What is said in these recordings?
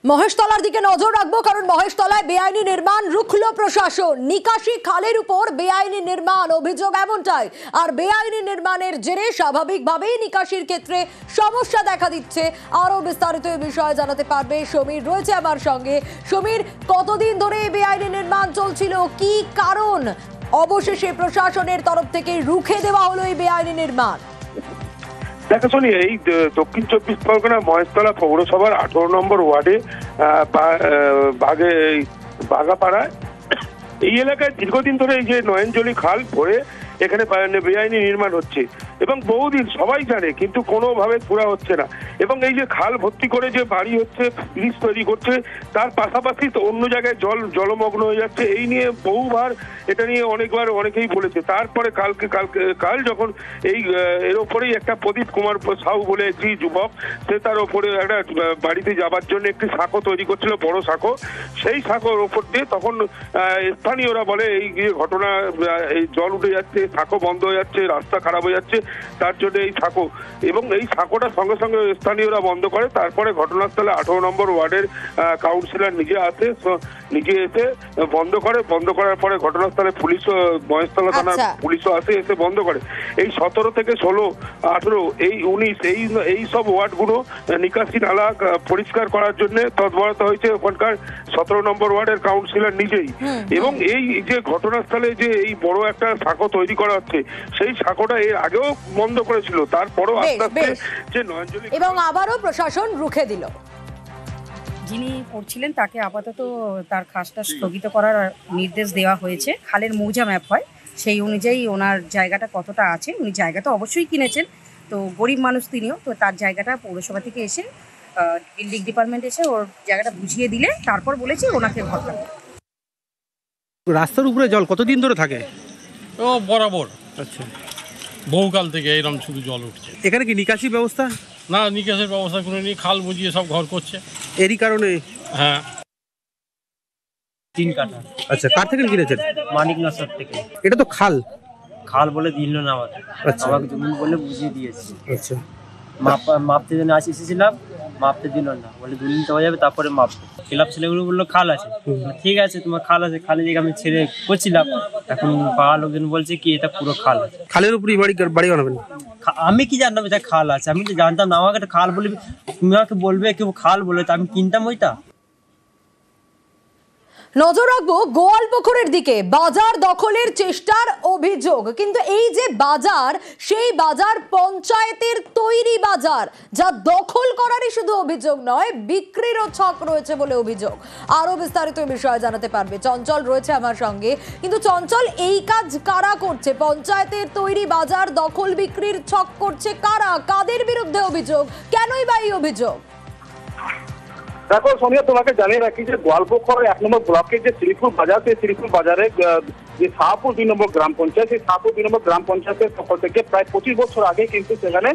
মহেশতলার দিকে নজর রাখবো, কারণ মহেশতলায় বেআইনি নির্মাণ রুখল প্রশাসন। নিকাশি খালের উপর বেআইনি নির্মাণ, অভিযোগ এমনটাই। আর বেআইনি নির্মাণের জেরে স্বাভাবিকভাবেই নিকাশির ক্ষেত্রে সমস্যা দেখা দিচ্ছে। আরো বিস্তারিত এই বিষয়ে জানাতে পারবে সমীর, রয়েছে আমার সঙ্গে। সমীর, কতদিন ধরে এই বেআইনি নির্মাণ চলছিল, কি কারণ অবশেষে প্রশাসনের তরফ থেকে রুখে দেওয়া হলো এই বেআইনি নির্মাণ? দেখো শুনি, এই দক্ষিণ 24 পরগনা মহেশতলা পৌরসভার 18 নম্বর ওয়ার্ডে বাগাপাড়ায় এই এলাকায় দীর্ঘদিন ধরে এই যে নয়নজলি খাল ভরে এখানে বেআইনি নির্মাণ হচ্ছে এবং বহুদিন সবাই জানে, কিন্তু কোনোভাবে পুরা হচ্ছে না। এবং এই যে খাল ভর্তি করে যে বাড়ি হচ্ছে, ব্রিজ তৈরি করছে, তার পাশাপাশি তো অন্য জায়গায় জলমগ্ন হয়ে যাচ্ছে। এই নিয়ে বহুবার এটা নিয়ে অনেকেই বলেছে। তারপরে কাল যখন এর ওপরেই একটা প্রদীপ কুমার সাউ বলে একটি যুবক, সে তার ওপরে একটা বাড়িতে যাবার জন্য একটি সাঁকো তৈরি করছিল, বড় সাঁকো। সেই সাঁকোর ওপর দিয়ে তখন স্থানীয়রা বলে এই ঘটনা, এই জল উঠে যাচ্ছে, সাঁকো বন্ধ হয়ে যাচ্ছে, রাস্তা খারাপ হয়ে যাচ্ছে, তার জন্য এই সাঁকো, এবং এই সাঁকোটা সঙ্গে সঙ্গে স্থানীয়রা বন্ধ করে। তারপরে ঘটনাস্থলে 18 নম্বর ওয়ার্ডের কাউন্সিলর নিজে এসে বন্ধ করার পরে ঘটনাস্থলে পুলিশও, মহেশতলা থানার পুলিশও আসে, এসে বন্ধ করে। এই 17 থেকে 16, 18, এই 19, এই সব ওয়ার্ডগুলো নিকাশি নালা পরিষ্কার করার জন্য তৎপরতা হয়েছে ওখানকার 17 নম্বর ওয়ার্ডের কাউন্সিলর নিজেই। এবং এই যে ঘটনাস্থলে যে এই বড় একটা সাঁকো তৈরি করা হচ্ছে, সেই সাঁকোটা এর আগেও বন্ধ করেছিল, তারপরও আস্তে আস্তে যে নয়নজলি, এবং আবারও প্রশাসন রুখে দিল। যিনি করছিলেন তাকে আপাতত তার কাজটা স্থগিত করার নির্দেশ দেওয়া হয়েছে। খালের মৌজা ম্যাপ হয়, সেই অনুযায়ী ওনার জায়গাটা কতটা আছে, উনি জায়গাটা অবশ্যই কিনেছেন, তো গরিব মানুষ তিনিও, তো তার জায়গাটা পৌরসভা থেকে এসে বিল্ডিং ডিপার্টমেন্ট এসে ওর জায়গাটা বুঝিয়ে দিলে তারপর বলেছি ওনাকে ঘর লাগবে। রাস্তার উপরে জল কতদিন ধরে থাকে? ও বরাবর, আচ্ছা, বহুকাল থেকে এরকম শুধু জল উঠছে। এখানে কি নিকাশি ব্যবস্থা? না, নিকাশের ব্যবস্থা করে নিয়ে খাল বুঝিয়ে সব ঘর করছে এরই কারণে। হ্যাঁ, 3 কাঠা। আচ্ছা, কার থেকে কিনেছেন? মানিক নসর থেকে। এটা তো খাল বলে দিল না আমাকে। আচ্ছা, আমাকে জমি বলে বুঝিয়ে দিয়েছে। আচ্ছা, মাপতে জন্য এসেছিলাম, মাপতে দিল না, বলে 2 দিন হয়ে যাবে তারপরে মাপ। ক্লাব ছেলেগুলো বললো খাল আছে, ঠিক আছে তোমার খাল আছে, খালে জায়গা আমি ছেড়ে করছিলাম। এখন পাড়ার লোকজন বলছে কি এটা পুরো খাল আছে, খালের উপরই বাড়ি বানাবেন। আমি কি জানতাম এটা খাল আছে? আমি তো জানতাম না, আমাকে একটা খাল বলে, তুমি আমাকে বলবে কেউ খাল বলে, তা আমি কিনতাম ওইটা? নজর রাখবো গোয়ালপুকুরের দিকে। বাজার দখলের চেষ্টার অভিযোগ, কিন্তু এই যে বাজার, সেই বাজার পঞ্চায়েতের তৈরি বাজার, যা দখল করারই শুধু অভিযোগ নয়, বিক্রিরও ছক রয়েছে বলে অভিযোগ। আরো বিস্তারিত বিষয়ে জানাতে পারবে চঞ্চল, রয়েছে আমার সঙ্গে। কিন্তু চঞ্চল, এই কাজ কারা করছে? পঞ্চায়েতের তৈরি বাজার দখল বিক্রির ছক করছে কারা? কাদের বিরুদ্ধে অভিযোগ? কেনই বা এই অভিযোগ? দেখো সোনিয়া, তোমাকে জানিয়ে রাখি যে গোয়ালপুকুর 1 নম্বর ব্লকের যে শ্রীপুর বাজার, সেই শ্রীপুর বাজারে যে শাহপুর 2 নম্বর গ্রাম পঞ্চায়েত, সেই শাহপুর 2 নম্বর গ্রাম পঞ্চায়েতের পক্ষ থেকে প্রায় 25 বছর আগে কিন্তু সেখানে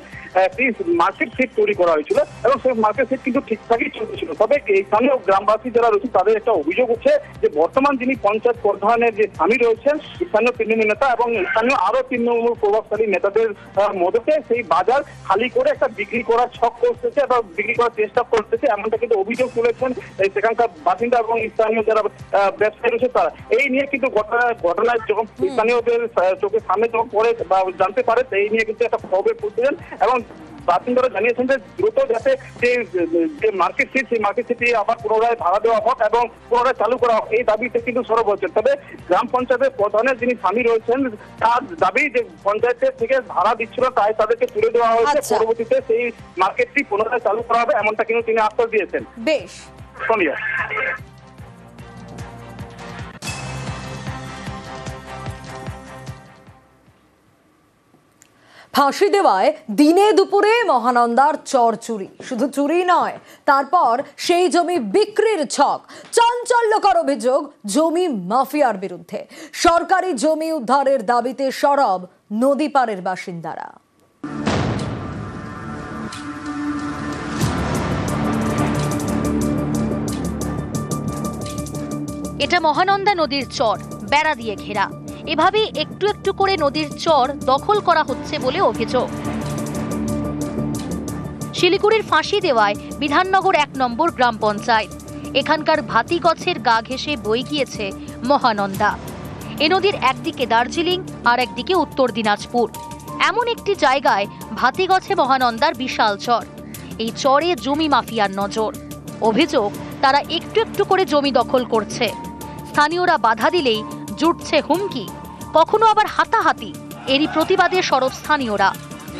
একটি মার্কেট সেট তৈরি করা হয়েছিল এবং সেই মার্কেট সেট কিন্তু ঠিকঠাকই চলতেছিল। তবে এই স্থানীয় গ্রামবাসী যারা রয়েছে তাদের একটা অভিযোগ হচ্ছে যে বর্তমান যিনি পঞ্চায়েত প্রধানের যে স্বামী রয়েছেন, স্থানীয় তৃণমূল নেতা এবং স্থানীয় আরো তৃণমূল প্রভাবশালী নেতাদের মদতে সেই বাজার খালি করে একটা বিক্রি করার ছক করতেছে বা বিক্রি করার চেষ্টা করতেছে, এমনটা কিন্তু অভিযোগ তুলেছেন সেখানকার বাসিন্দা এবং স্থানীয় যারা ব্যবসায়ী রয়েছে তারা। এই নিয়ে কিন্তু ঘটনায় যখন স্থানীয়দের চোখের সামনে যখন পরে বা জানতে পারে, এই নিয়ে কিন্তু একটা খবর পড়তেছেন এবং বাসিন্দারা জানিয়েছেন যে দ্রুত যাতে যে মার্কেট সিট, সেই মার্কেট সিটি আবার পুনরায় ভাড়া দেওয়া হোক এবং পুনরায় চালু করা হোক, এই দাবিতে কিন্তু সরব হচ্ছেন। তবে গ্রাম পঞ্চায়েতের প্রধানের যিনি স্বামী রয়েছেন, তার দাবি যে পঞ্চায়েতের থেকে ভাড়া দিচ্ছিল, তাই তাদেরকে তুলে দেওয়া হয়েছে, পরবর্তীতে সেই মার্কেটটি পুনরায় চালু করা হবে, এমনটা কিন্তু তিনি আশ্বাস দিয়েছেন। বেশ সোনিয়া, ফাঁসি দেওয়ায় দিনে দুপুরে মহানন্দার চর চুরি, শুধু চুরি নয়, তারপর সেই জমি বিক্রির ছক। চাঞ্চল্যকর অভিযোগ জমি মাফিয়ার বিরুদ্ধে। সরকারি জমি উদ্ধারের দাবিতে সরব নদী পাড়ের বাসিন্দারা। এটা মহানন্দা নদীর চর, বেড়া দিয়ে ঘেরা। এভাবেই একটু একটু করে নদীর চর দখল করা হচ্ছে বলে অভিযোগ। শিলিগুড়ির ফাঁসি দেওয়ায় বিধাননগর 1 নম্বর গ্রাম পঞ্চায়েত। এখানকার ভাতিগছের গা ঘেঁষে বয়ে গিয়েছে মহানন্দা। এ নদীর একদিকে দার্জিলিং আর একদিকে উত্তর দিনাজপুর। এমন একটি জায়গায় ভাতিগছে মহানন্দার বিশাল চর। এই চরে জমি মাফিয়ার নজর। অভিযোগ, তারা একটু একটু করে জমি দখল করছে। স্থানীয়রা বাধা দিলেই জুটছে হুমকি, কখনো আবার হাতাহাতি। এরই প্রতিবাদে সরব স্থানীয়রা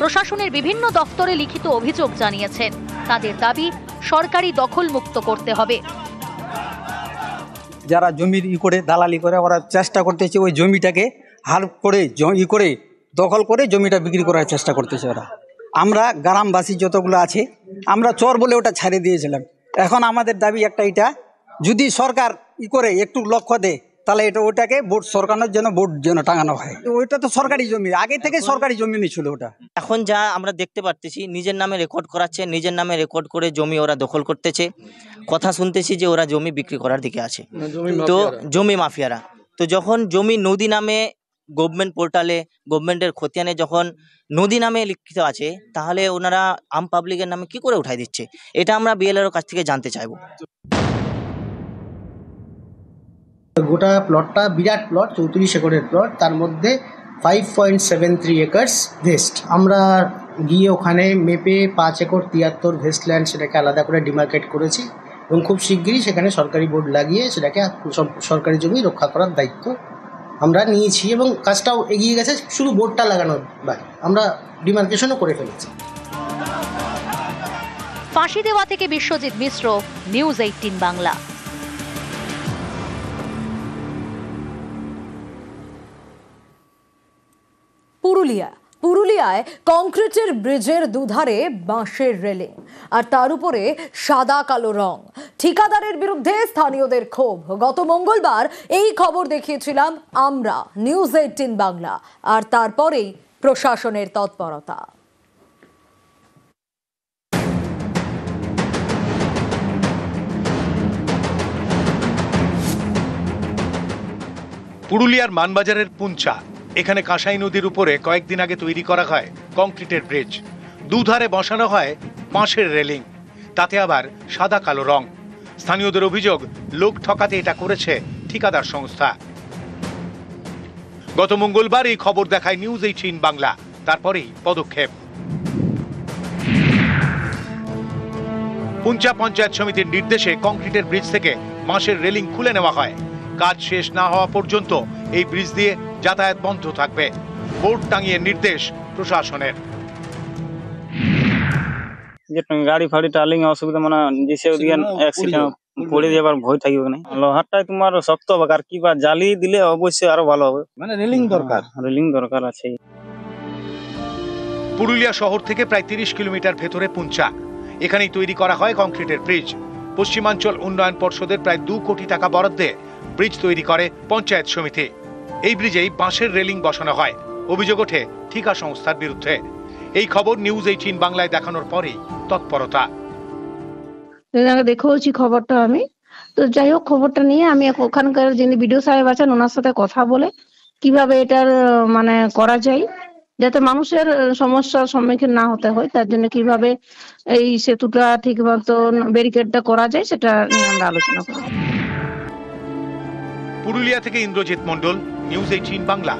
প্রশাসনের বিভিন্ন দফতরে লিখিত অভিযোগ জানিয়েছেন। তাদের দাবি, সরকারি দখল মুক্ত করতে হবে। যারা জমির করে দালালি করে ওরা চেষ্টা করতেছে ওই জমিটাকে হাল করে করে দখল করে জমিটা বিক্রি করার চেষ্টা করতেছে ওরা। আমরা গ্রামবাসী যতগুলো আছে আমরা চর বলে ওটা ছাড়িয়ে দিয়েছিলাম। এখন আমাদের দাবি একটা, এটা যদি সরকার করে একটু লক্ষ্য দেয় তাহলে এটা ওটাকে ভোট সরকারের জন্য ভোট যেন টাঙানো হয়। ওইটা তো সরকারি জমি, আগে থেকে সরকারি জমি ছিল ওটা। এখন যা আমরা দেখতে পারতেছি, নিজের নামে রেকর্ড করাচ্ছে, নিজের নামে রেকর্ড করে জমি ওরা দখল করতেছে। কথা শুনতেছি যে ওরা জমি বিক্রি করার দিকে আছে, তো জমি মাফিয়ারা। তো যখন জমি নদী নামে গভর্নমেন্ট পোর্টালে গভর্নমেন্টের খতিয়ানে যখন নদী নামে লিখিত আছে, তাহলে ওনারা আম পাবলিকের নামে কি করে উঠাই দিচ্ছে? এটা আমরা বিএলআর কাছ থেকে জানতে চাইবো। গোটা প্লটটা বিরাট প্লট, 34 একরের প্লট, তার মধ্যে 5.73 একর্স ভেস্ট। আমরা গিয়ে ওখানে মেপে 5 একর 73 ভেস্টল্যান্ড সেটাকে আলাদা করে ডিমার্কেট করেছি এবং খুব শিগগিরই সেখানে সরকারি বোর্ড লাগিয়ে সেটাকে সরকারি জমি রক্ষা করার দায়িত্ব আমরা নিয়েছি এবং কাজটাও এগিয়ে গেছে। শুধু বোর্ডটা লাগানোর বাকি, আমরা ডিমার্কেশনও করে ফেলেছি। ফাঁসি দেওয়া থেকে বিশ্বজিৎ মিশ্র, নিউজ 18 বাংলা। পুরুলিয়ায় কংক্রিটের ব্রিজের দুধারে বাঁশের রেলিং আর তার উপরে সাদা কালো রং। ঠিকাদারের বিরুদ্ধে স্থানীয়দের ক্ষোভ। গত মঙ্গলবার এই খবর দেখিয়েছিলাম আমরা, নিউজ 18 বাংলা, আর তারপরেই প্রশাসনের তৎপরতা। পুরুলিয়ার মানবাজারের পুঞ্চা, এখানে কাঁসাই নদীর উপরে কয়েকদিন আগে তৈরি করা হয় কংক্রিটের ব্রিজ। দুধারে বসানো হয় বাঁশের রেলিং, তাতে আবার সাদা কালো রং। স্থানীয়দের অভিযোগ, লোক ঠকাতে এটা করেছে ঠিকাদার সংস্থা। গত মঙ্গলবার এই খবর দেখায় নিউজ 18 বাংলা, তারপরেই পদক্ষেপ। পুঞ্চা পঞ্চায়েত সমিতির নির্দেশে কংক্রিটের ব্রিজ থেকে বাঁশের রেলিং খুলে নেওয়া হয়। কাজ শেষ না হওয়া পর্যন্ত এই ব্রিজ দিয়ে যাতায়াত বন্ধ থাকবে। বোর্ড টাঙিয়ে নির্দেশ প্রশাসনের। গাড়ি ফাড়ি টার্লিং অসুবিধা মানে যেসে অ্যাক্সিডেন্ট পড়ে যাবার ভয় থাকবে না। লোহারটাই তোমার শক্ত হবে, আর কি বা জালি দিলে অবশ্যই আরো ভালো হবে। মানে রেলিং দরকার, রেলিং দরকার আছে। পুরুলিয়া শহর থেকে প্রায় 30 কিলোমিটার ভেতরে পুঞ্চা, এখানেই তৈরি করা হয় কংক্রিটের ব্রিজ। পশ্চিমাঞ্চল উন্নয়ন পর্ষদের প্রায় 2 কোটি টাকা বরাদ্দে ব্রিজ তৈরি করে পঞ্চায়েত সমিতি। এই ব্রিজেই বাঁশের রেলিং বসানো হয়। অভিযোগ ওঠে ঠিকা সংস্থার বিরুদ্ধে। এই খবর নিউজ 18 বাংলায় দেখানোর পরেই তৎপরতা। দেখেওছি খবরটা আমি, তো যাই হোক খবরটা নিয়ে আমি ওখানকার যিনি বিডিও সাহেব আছেন ওনার সাথে কথা বলে কিভাবে এটার মানে করা যায় যাতে মানুষের সমস্যার সম্মুখীন না হতে হয়, তার জন্য কিভাবে এই সেতুটা ঠিক মতো ব্যারিকেডটা করা যায় সেটা নিয়ে আমরা আলোচনা করব। পুরুলিয়া থেকে ইন্দ্রজিৎ মণ্ডল, নিউজ 18 বাংলা।